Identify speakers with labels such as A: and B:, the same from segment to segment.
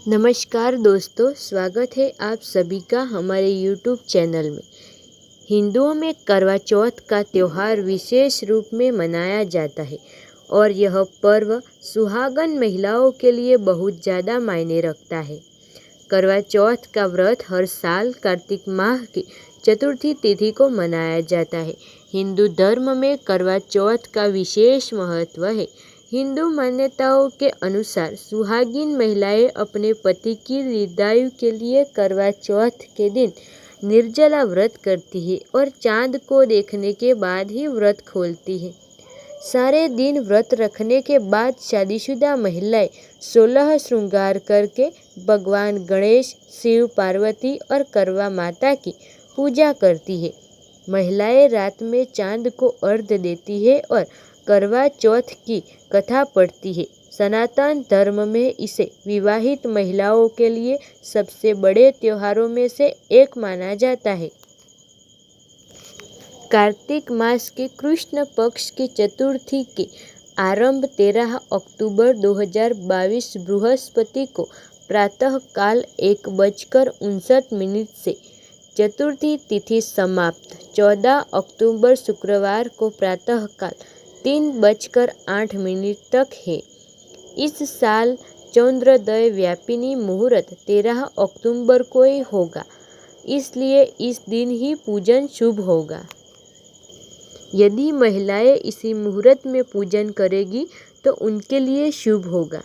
A: नमस्कार दोस्तों, स्वागत है आप सभी का हमारे YouTube चैनल में। हिंदुओं में करवा चौथ का त्यौहार विशेष रूप में मनाया जाता है और यह पर्व सुहागन महिलाओं के लिए बहुत ज़्यादा मायने रखता है। करवा चौथ का व्रत हर साल कार्तिक माह की चतुर्थी तिथि को मनाया जाता है। हिंदू धर्म में करवा चौथ का विशेष महत्व है। हिंदू मान्यताओं के अनुसार सुहागिन महिलाएं अपने पति की दीर्घायु के लिए करवा चौथ के दिन निर्जला व्रत करती है और चांद को देखने के बाद ही व्रत खोलती है। सारे दिन व्रत रखने के बाद शादीशुदा महिलाएं 16 श्रृंगार करके भगवान गणेश, शिव पार्वती और करवा माता की पूजा करती है। महिलाएं रात में चांद को अर्घ्य देती है और करवा चौथ की कथा पढ़ती है। सनातन धर्म में इसे विवाहित महिलाओं के लिए सबसे बड़े त्योहारों में से एक माना जाता है। कार्तिक मास के कृष्ण पक्ष की चतुर्थी के आरंभ 13 अक्टूबर 2022 बृहस्पति को प्रातः काल 1:59 से चतुर्थी तिथि समाप्त 14 अक्टूबर शुक्रवार को प्रातः काल 3:08 तक है। इस साल चंद्रोदय व्यापिनी मुहूर्त 13 अक्टूबर को ही होगा, इसलिए इस दिन ही पूजन शुभ होगा। यदि महिलाएं इसी मुहूर्त में पूजन करेगी तो उनके लिए शुभ होगा।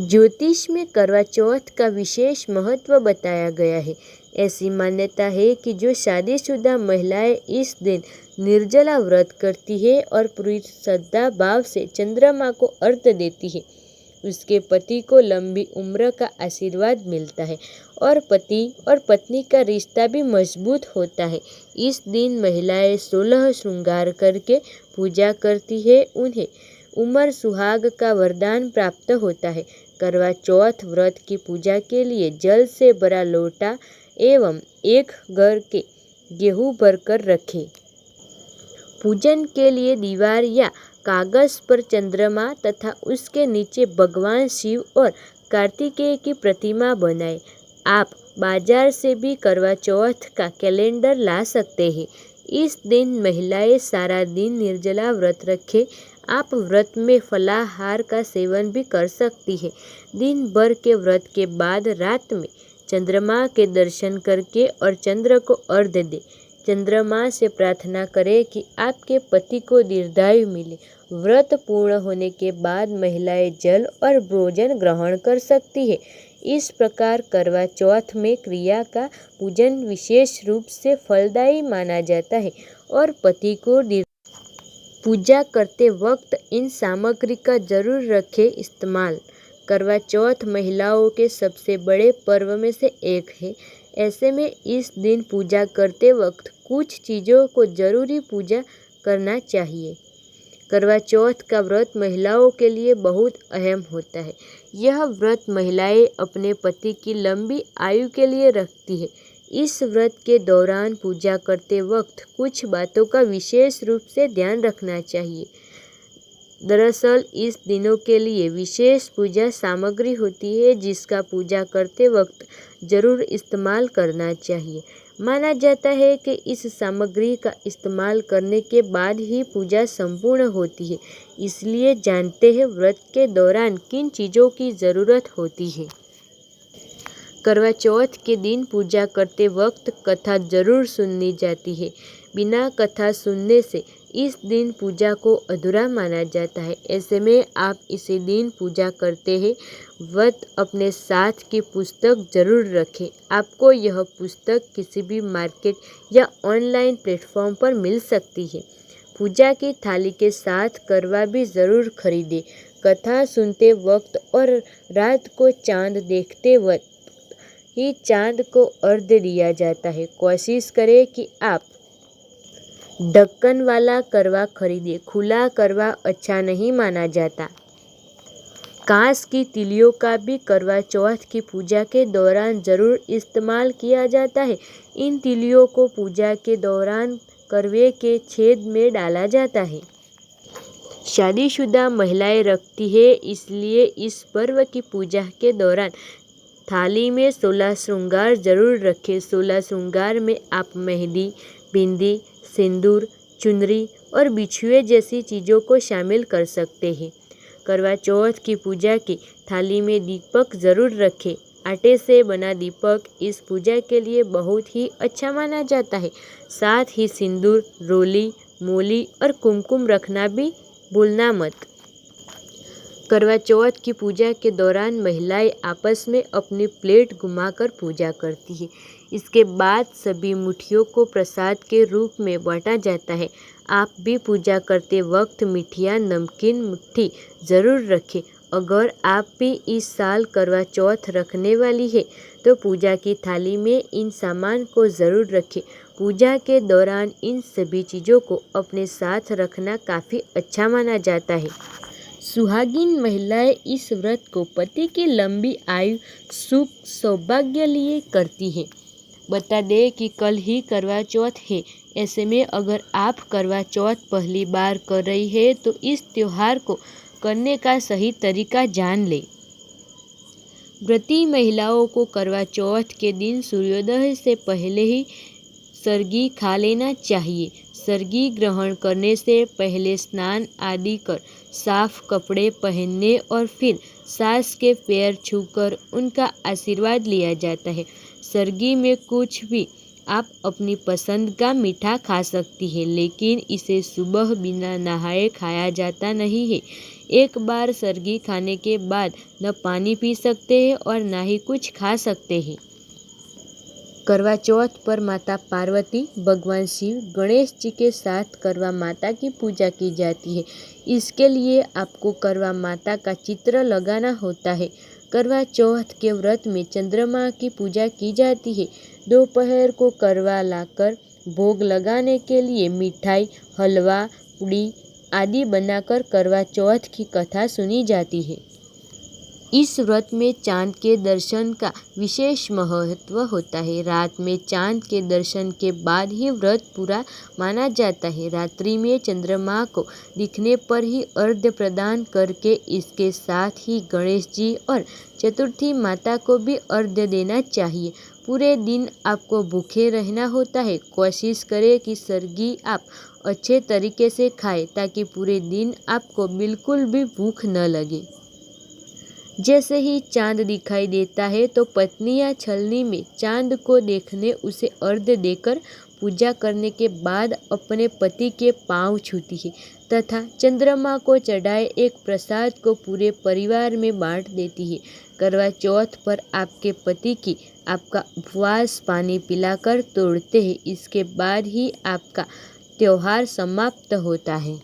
A: ज्योतिष में करवा चौथ का विशेष महत्व बताया गया है। ऐसी मान्यता है कि जो शादीशुदा महिलाएं इस दिन निर्जला व्रत करती है और पूरी श्रद्धा भाव से चंद्रमा को अर्घ्य देती है, उसके पति को लंबी उम्र का आशीर्वाद मिलता है और पति और पत्नी का रिश्ता भी मजबूत होता है। इस दिन महिलाएं 16 श्रृंगार करके पूजा करती है। उन्हें उम्र सुहाग का वरदान प्राप्त होता है। करवा चौथ व्रत की पूजा के लिए जल से भरा लोटा एवं एक घर के गेहूं भरकर रखें। पूजन के लिए दीवार या कागज पर चंद्रमा तथा उसके नीचे भगवान शिव और कार्तिकेय की प्रतिमा बनाएं। आप बाजार से भी करवा चौथ का कैलेंडर ला सकते हैं। इस दिन महिलाएं सारा दिन निर्जला व्रत रखें। आप व्रत में फलाहार का सेवन भी कर सकती है। दिन भर के व्रत के बाद रात में चंद्रमा के दर्शन करके और चंद्र को अर्घ्य दें। चंद्रमा से प्रार्थना करें कि आपके पति को दीर्घायु मिले। व्रत पूर्ण होने के बाद महिलाएं जल और भोजन ग्रहण कर सकती है। इस प्रकार करवा चौथ में क्रिया का पूजन विशेष रूप से फलदायी माना जाता है और पति को पूजा करते वक्त इन सामग्री का जरूर रखें इस्तेमाल। करवा चौथ महिलाओं के सबसे बड़े पर्व में से एक है। ऐसे में इस दिन पूजा करते वक्त कुछ चीज़ों को जरूरी पूजा करना चाहिए। करवा चौथ का व्रत महिलाओं के लिए बहुत अहम होता है। यह व्रत महिलाएं अपने पति की लंबी आयु के लिए रखती है। इस व्रत के दौरान पूजा करते वक्त कुछ बातों का विशेष रूप से ध्यान रखना चाहिए। दरअसल इस दिनों के लिए विशेष पूजा सामग्री होती है जिसका पूजा करते वक्त जरूर इस्तेमाल करना चाहिए। माना जाता है कि इस सामग्री का इस्तेमाल करने के बाद ही पूजा संपूर्ण होती है। इसलिए जानते हैं व्रत के दौरान किन चीज़ों की ज़रूरत होती है। करवा चौथ के दिन पूजा करते वक्त कथा जरूर सुननी जाती है। बिना कथा सुनने से इस दिन पूजा को अधूरा माना जाता है। ऐसे में आप इसी दिन पूजा करते हैं व्रत अपने साथ की पुस्तक जरूर रखें। आपको यह पुस्तक किसी भी मार्केट या ऑनलाइन प्लेटफॉर्म पर मिल सकती है। पूजा की थाली के साथ करवा भी ज़रूर खरीदें। कथा सुनते वक्त और रात को चांद देखते वक्त ही चांद को अर्घ्य दिया जाता है। कोशिश करें कि आप ढक्कन वाला करवा खरीदें। खुला करवा अच्छा नहीं माना जाता। कांस की तिलियों का भी करवा चौथ की पूजा के दौरान जरूर इस्तेमाल किया जाता है। इन तिलियों को पूजा के दौरान करवे के छेद में डाला जाता है। शादीशुदा महिलाएं रखती है। इसलिए इस पर्व की पूजा के दौरान थाली में 16 श्रृंगार जरूर रखें। 16 श्रृंगार में आप मेहंदी, बिंदी, सिंदूर, चुनरी और बिछुए जैसी चीज़ों को शामिल कर सकते हैं। करवा चौथ की पूजा की थाली में दीपक ज़रूर रखें। आटे से बना दीपक इस पूजा के लिए बहुत ही अच्छा माना जाता है। साथ ही सिंदूर, रोली, मोली और कुमकुम रखना भी भूलना मत। करवा चौथ की पूजा के दौरान महिलाएं आपस में अपनी प्लेट घुमाकर पूजा करती है। इसके बाद सभी मुट्ठियों को प्रसाद के रूप में बांटा जाता है। आप भी पूजा करते वक्त मिठाइयाँ, नमकीन मुट्ठी ज़रूर रखें। अगर आप भी इस साल करवा चौथ रखने वाली है तो पूजा की थाली में इन सामान को ज़रूर रखें। पूजा के दौरान इन सभी चीज़ों को अपने साथ रखना काफ़ी अच्छा माना जाता है। सुहागिन महिलाएं इस व्रत को पति की लंबी आयु, सुख, सौभाग्य लिए करती है। बता दें कि कल ही करवा चौथ है। ऐसे में अगर आप करवा चौथ पहली बार कर रही है तो इस त्योहार को करने का सही तरीका जान ले। व्रती महिलाओं को करवा चौथ के दिन सूर्योदय से पहले ही सरगी खा लेना चाहिए। सरगी ग्रहण करने से पहले स्नान आदि कर साफ कपड़े पहनने और फिर सास के पैर छूकर उनका आशीर्वाद लिया जाता है। सरगी में कुछ भी आप अपनी पसंद का मीठा खा सकती है, लेकिन इसे सुबह बिना नहाए खाया जाता नहीं है। एक बार सरगी खाने के बाद न पानी पी सकते हैं और ना ही कुछ खा सकते हैं। करवा चौथ पर माता पार्वती, भगवान शिव, गणेश जी के साथ करवा माता की पूजा की जाती है। इसके लिए आपको करवा माता का चित्र लगाना होता है। करवा चौथ के व्रत में चंद्रमा की पूजा की जाती है। दोपहर को करवा लाकर भोग लगाने के लिए मिठाई, हलवा, पूड़ी आदि बनाकर करवा चौथ की कथा सुनी जाती है। इस व्रत में चांद के दर्शन का विशेष महत्व होता है। रात में चांद के दर्शन के बाद ही व्रत पूरा माना जाता है। रात्रि में चंद्रमा को दिखने पर ही अर्घ्य प्रदान करके इसके साथ ही गणेश जी और चतुर्थी माता को भी अर्घ्य देना चाहिए। पूरे दिन आपको भूखे रहना होता है। कोशिश करें कि सरगी आप अच्छे तरीके से खाएं ताकि पूरे दिन आपको बिल्कुल भी भूख न लगे। जैसे ही चांद दिखाई देता है तो पत्नी या छलनी में चांद को देखने उसे अर्घ्य देकर पूजा करने के बाद अपने पति के पांव छूती है तथा चंद्रमा को चढ़ाए एक प्रसाद को पूरे परिवार में बांट देती है। करवा चौथ पर आपके पति की आपका उपवास पानी पिलाकर तोड़ते हैं। इसके बाद ही आपका त्योहार समाप्त होता है।